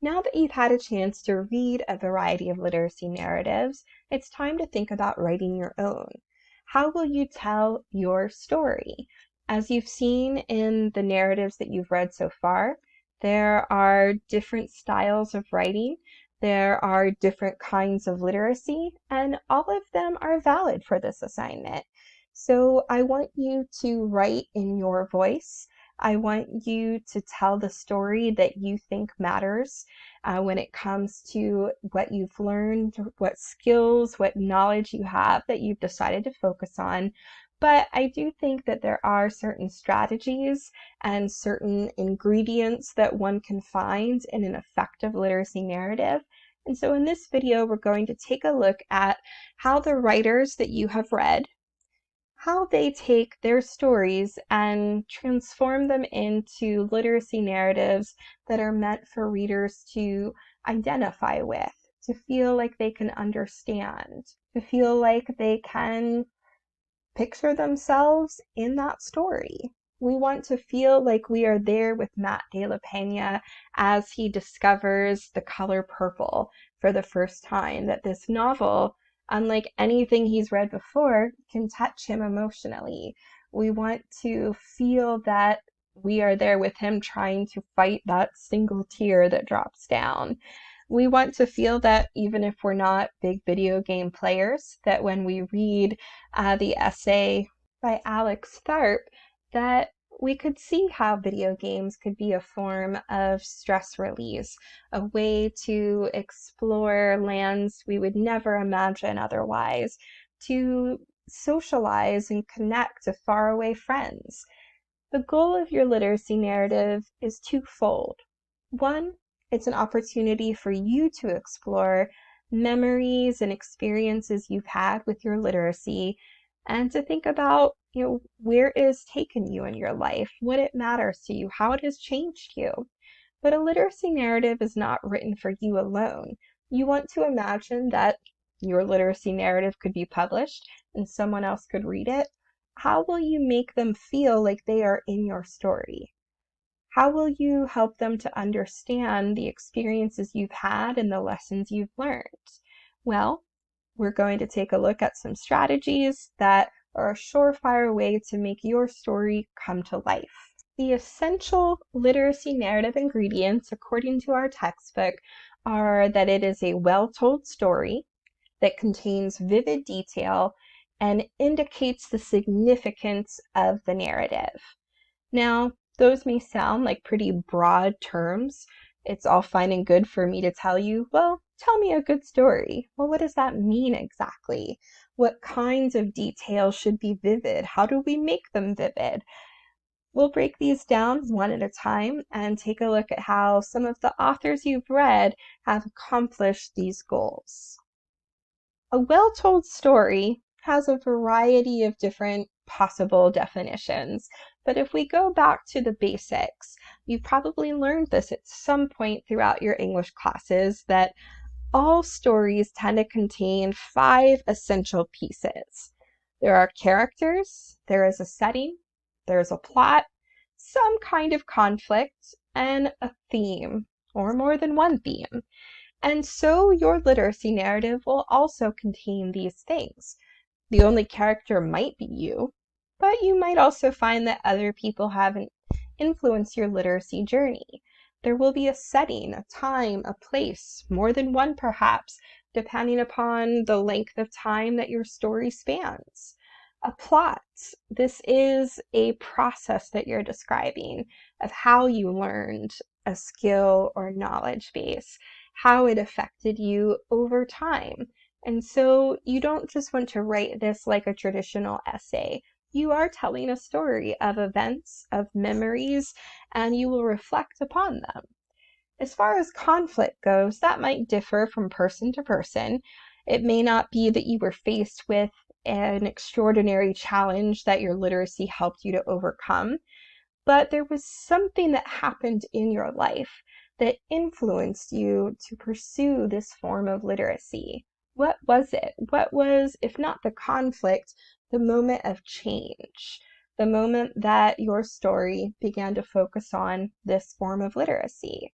Now that you've had a chance to read a variety of literacy narratives, it's time to think about writing your own. How will you tell your story? As you've seen in the narratives that you've read so far, there are different styles of writing, there are different kinds of literacy, and all of them are valid for this assignment. So I want you to write in your voice. I want you to tell the story that you think matters when it comes to what you've learned, what skills, what knowledge you have that you've decided to focus on. But I do think that there are certain strategies and certain ingredients that one can find in an effective literacy narrative. And so in this video, we're going to take a look at how the writers that you have read, how they take their stories and transform them into literacy narratives that are meant for readers to identify with, to feel like they can understand, to feel like they can picture themselves in that story. We want to feel like we are there with Matt de la Peña as he discovers the color purple for the first time, that this novel, unlike anything he's read before, can touch him emotionally. We want to feel that we are there with him trying to fight that single tear that drops down. We want to feel that even if we're not big video game players, that when we read the essay by Alex Tharp, that we could see how video games could be a form of stress release, a way to explore lands we would never imagine otherwise, to socialize and connect to faraway friends. The goal of your literacy narrative is twofold. One, it's an opportunity for you to explore memories and experiences you've had with your literacy and to think about, where it has taken you in your life, what it matters to you, how it has changed you. But a literacy narrative is not written for you alone. You want to imagine that your literacy narrative could be published and someone else could read it. How will you make them feel like they are in your story? How will you help them to understand the experiences you've had and the lessons you've learned? Well, we're going to take a look at some strategies that are a surefire way to make your story come to life. The essential literacy narrative ingredients, according to our textbook, are that it is a well-told story that contains vivid detail and indicates the significance of the narrative. Now, those may sound like pretty broad terms. It's all fine and good for me to tell you, well, tell me a good story. Well, what does that mean exactly? What kinds of details should be vivid? How do we make them vivid? We'll break these down one at a time and take a look at how some of the authors you've read have accomplished these goals. A well-told story has a variety of different possible definitions, but if we go back to the basics, you've probably learned this at some point throughout your English classes, that all stories tend to contain 5 essential pieces. There are characters, there is a setting, there is a plot, some kind of conflict, and a theme, or more than one theme. And so your literacy narrative will also contain these things. The only character might be you, but you might also find that other people have influenced your literacy journey. There will be a setting, a time, a place, more than one perhaps, depending upon the length of time that your story spans. A plot. This is a process that you're describing of how you learned a skill or knowledge base, how it affected you over time. And so you don't just want to write this like a traditional essay. You are telling a story of events, of memories, and you will reflect upon them. As far as conflict goes, that might differ from person to person. It may not be that you were faced with an extraordinary challenge that your literacy helped you to overcome, but there was something that happened in your life that influenced you to pursue this form of literacy. What was it? What was, if not the conflict, the moment of change? The moment that your story began to focus on this form of literacy.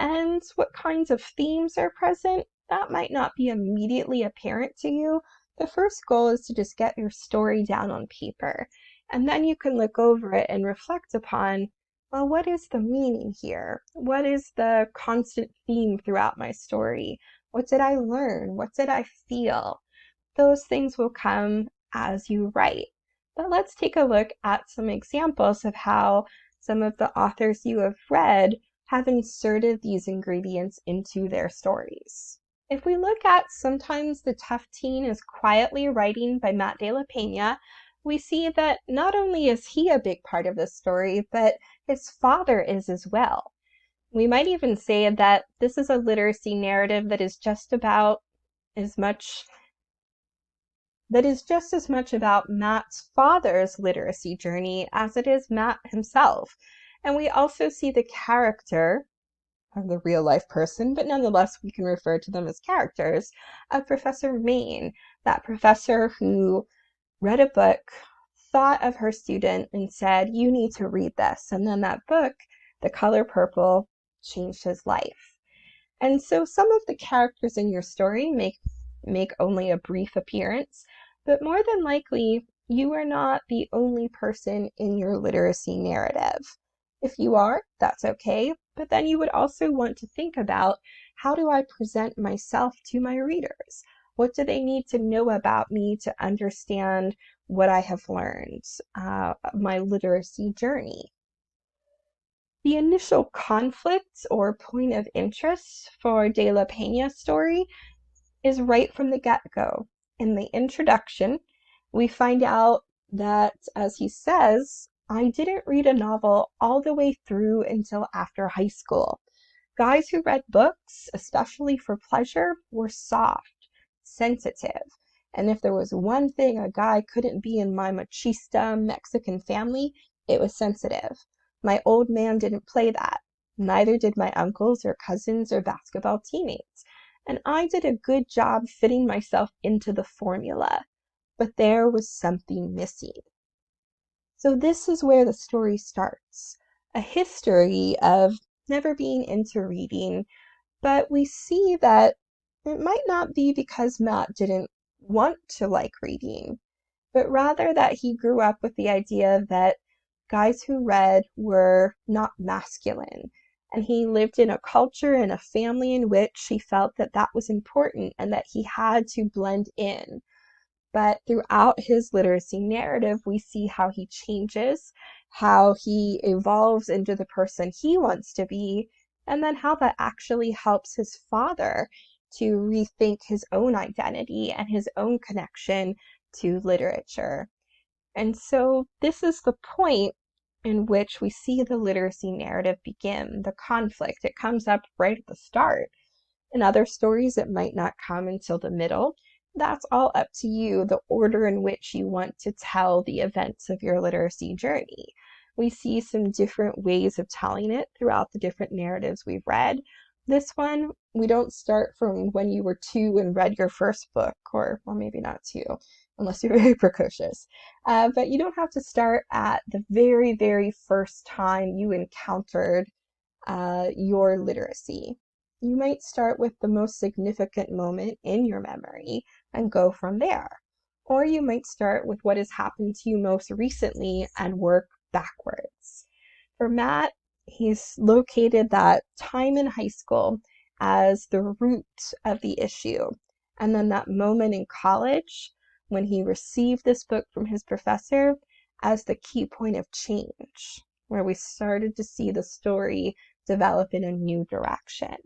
And what kinds of themes are present, that might not be immediately apparent to you. The first goal is to just get your story down on paper. And then you can look over it and reflect upon, well, what is the meaning here? What is the constant theme throughout my story? What did I learn? What did I feel? Those things will come as you write. But let's take a look at some examples of how some of the authors you have read have inserted these ingredients into their stories. If we look at Sometimes the Tough Teen is Quietly Writing by Matt De La Peña, we see that not only is he a big part of this story, but his father is as well. We might even say that this is a literacy narrative that is just as much about Matt's father's literacy journey as it is Matt himself. And we also see the character of the real life person, but nonetheless we can refer to them as characters, of Professor Maine, that professor who read a book, thought of her student, and said, "You need to read this." And then that book, The Color Purple, changed his life. And so some of the characters in your story make only a brief appearance, but more than likely, you are not the only person in your literacy narrative. If you are, that's okay, but then you would also want to think about, how do I present myself to my readers? What do they need to know about me to understand what I have learned, my literacy journey? The initial conflict or point of interest for De La Peña's story is right from the get-go. In the introduction, we find out that, as he says, "I didn't read a novel all the way through until after high school. Guys who read books, especially for pleasure, were soft, sensitive. And if there was one thing a guy couldn't be in my machista Mexican family, it was sensitive. My old man didn't play that. Neither did my uncles or cousins or basketball teammates. And I did a good job fitting myself into the formula. But there was something missing." So this is where the story starts. A history of never being into reading, but we see that it might not be because Matt didn't want to like reading, but rather that he grew up with the idea that guys who read were not masculine. And he lived in a culture and a family in which he felt that that was important and that he had to blend in. But throughout his literacy narrative, we see how he changes, how he evolves into the person he wants to be, and then how that actually helps his father to rethink his own identity and his own connection to literature. And so this is the point in which we see the literacy narrative begin, the conflict. It comes up right at the start. In other stories, it might not come until the middle. That's all up to you, the order in which you want to tell the events of your literacy journey. We see some different ways of telling it throughout the different narratives we've read. This one, we don't start from when you were 2 and read your first book, or well, maybe not 2, unless you're very precocious. But you don't have to start at the very, very first time you encountered your literacy. You might start with the most significant moment in your memory and go from there. Or you might start with what has happened to you most recently and work backwards. For Matt, he's located that time in high school as the root of the issue. And then that moment in college when he received this book from his professor as the key point of change, where we started to see the story develop in a new direction.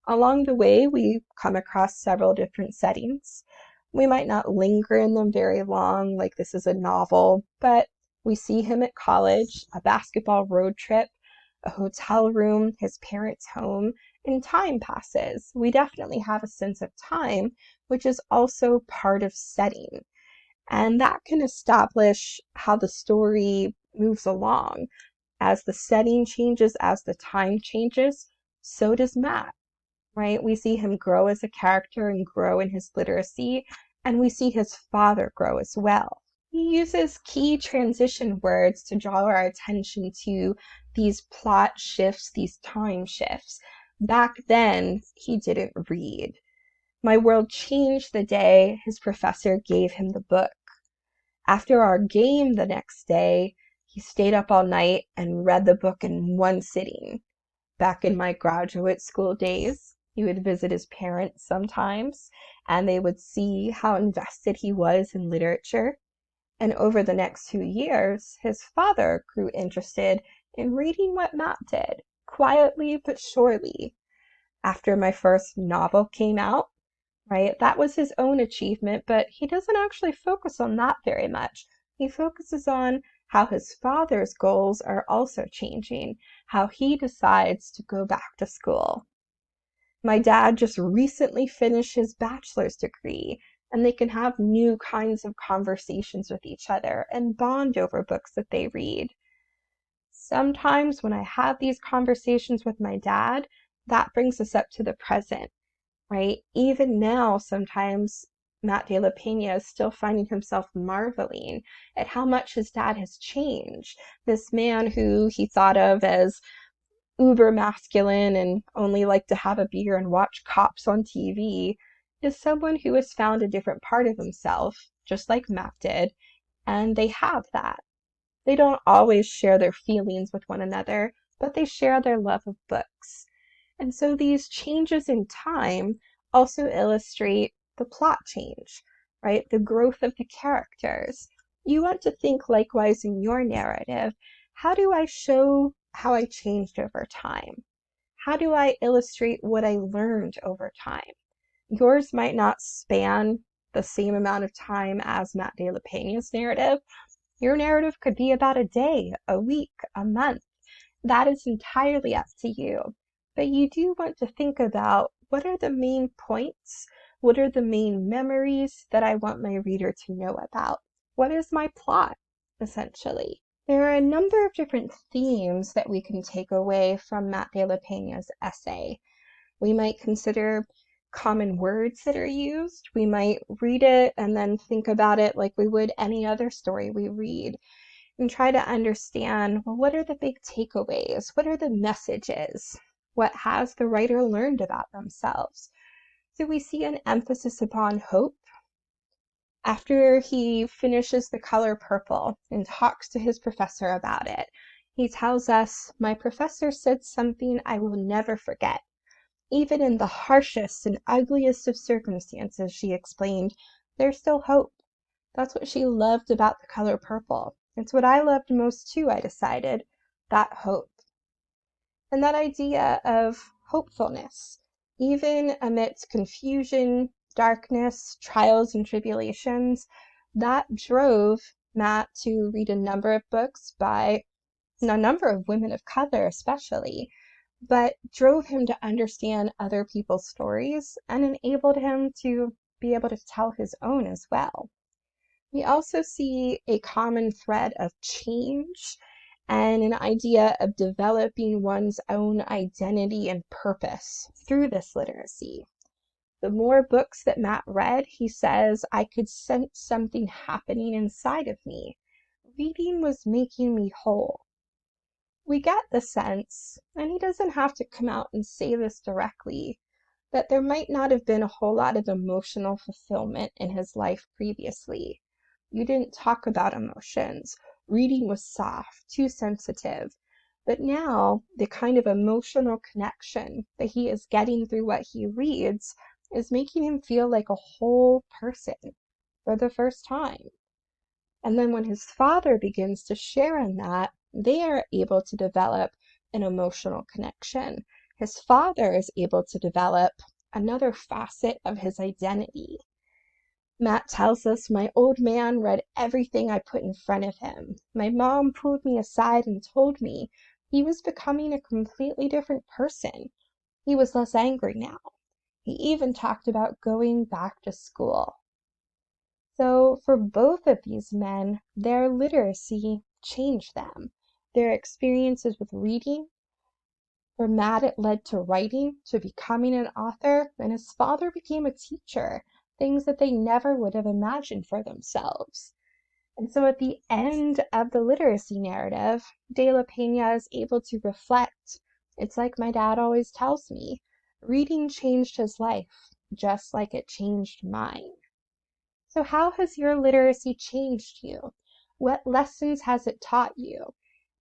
Along the way, we come across several different settings. We might not linger in them very long, like this is a novel, but we see him at college, a basketball road trip, a hotel room, his parents' home, and time passes. We definitely have a sense of time, which is also part of setting. And that can establish how the story moves along. As the setting changes, as the time changes, so does Matt, right? We see him grow as a character and grow in his literacy, and we see his father grow as well. He uses key transition words to draw our attention to these plot shifts, these time shifts. Back then, he didn't read. My world changed the day his professor gave him the book. After our game the next day, he stayed up all night and read the book in one sitting. Back in my graduate school days, he would visit his parents sometimes, and they would see how invested he was in literature. And over the next 2 years, his father grew interested in reading what Matt did, quietly but surely. After my first novel came out, right, that was his own achievement, but he doesn't actually focus on that very much. He focuses on how his father's goals are also changing, how he decides to go back to school. My dad just recently finished his bachelor's degree, and they can have new kinds of conversations with each other and bond over books that they read. Sometimes when I have these conversations with my dad, that brings us up to the present, right? Even now, sometimes Matt de la Pena is still finding himself marveling at how much his dad has changed. This man who he thought of as uber masculine and only liked to have a beer and watch cops on TV is someone who has found a different part of himself, just like Matt did, and they have that. They don't always share their feelings with one another, but they share their love of books. And so these changes in time also illustrate the plot change, right? The growth of the characters. You want to think likewise in your narrative. How do I show how I changed over time? How do I illustrate what I learned over time? Yours might not span the same amount of time as Matt de la Pena's narrative. Your narrative could be about a day, a week, a month. That is entirely up to you. But you do want to think about what are the main points? What are the main memories that I want my reader to know about? What is my plot, essentially? There are a number of different themes that we can take away from Matt de la Pena's essay. We might consider common words that are used. We might read it and then think about it like we would any other story we read and try to understand, well, what are the big takeaways? What are the messages? What has the writer learned about themselves? So we see an emphasis upon hope. After he finishes The Color Purple and talks to his professor about it, he tells us, "My professor said something I will never forget. Even in the harshest and ugliest of circumstances," she explained, "there's still hope." That's what she loved about The Color Purple. It's what I loved most too, I decided, that hope. And that idea of hopefulness, even amidst confusion, darkness, trials, and tribulations, that drove Matt to read a number of books by a number of women of color, especially, but drove him to understand other people's stories and enabled him to be able to tell his own as well. We also see a common thread of change and an idea of developing one's own identity and purpose through this literacy. The more books that Matt read, he says, I could sense something happening inside of me. Reading was making me whole. We get the sense, and he doesn't have to come out and say this directly, that there might not have been a whole lot of emotional fulfillment in his life previously. You didn't talk about emotions. Reading was soft, too sensitive. But now, the kind of emotional connection that he is getting through what he reads is making him feel like a whole person for the first time. And then when his father begins to share in that, they are able to develop an emotional connection. His father is able to develop another facet of his identity. Matt tells us, "My old man read everything I put in front of him. My mom pulled me aside and told me he was becoming a completely different person. He was less angry now. He even talked about going back to school." So for both of these men, their literacy changed them. Their experiences with reading, for Matt, it led to writing, to becoming an author, and his father became a teacher, things that they never would have imagined for themselves. And so at the end of the literacy narrative, De La Pena is able to reflect It's like my dad always tells me, reading changed his life, just like it changed mine. So how has your literacy changed you? What lessons has it taught you?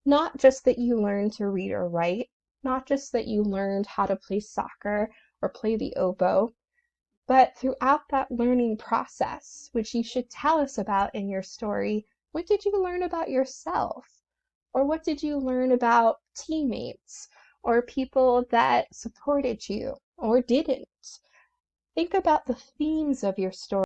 Not just that you learned to read or write, not just that you learned how to play soccer or play the oboe, but throughout that learning process, which you should tell us about in your story, what did you learn about yourself? Or what did you learn about teammates or people that supported you or didn't? Think about the themes of your story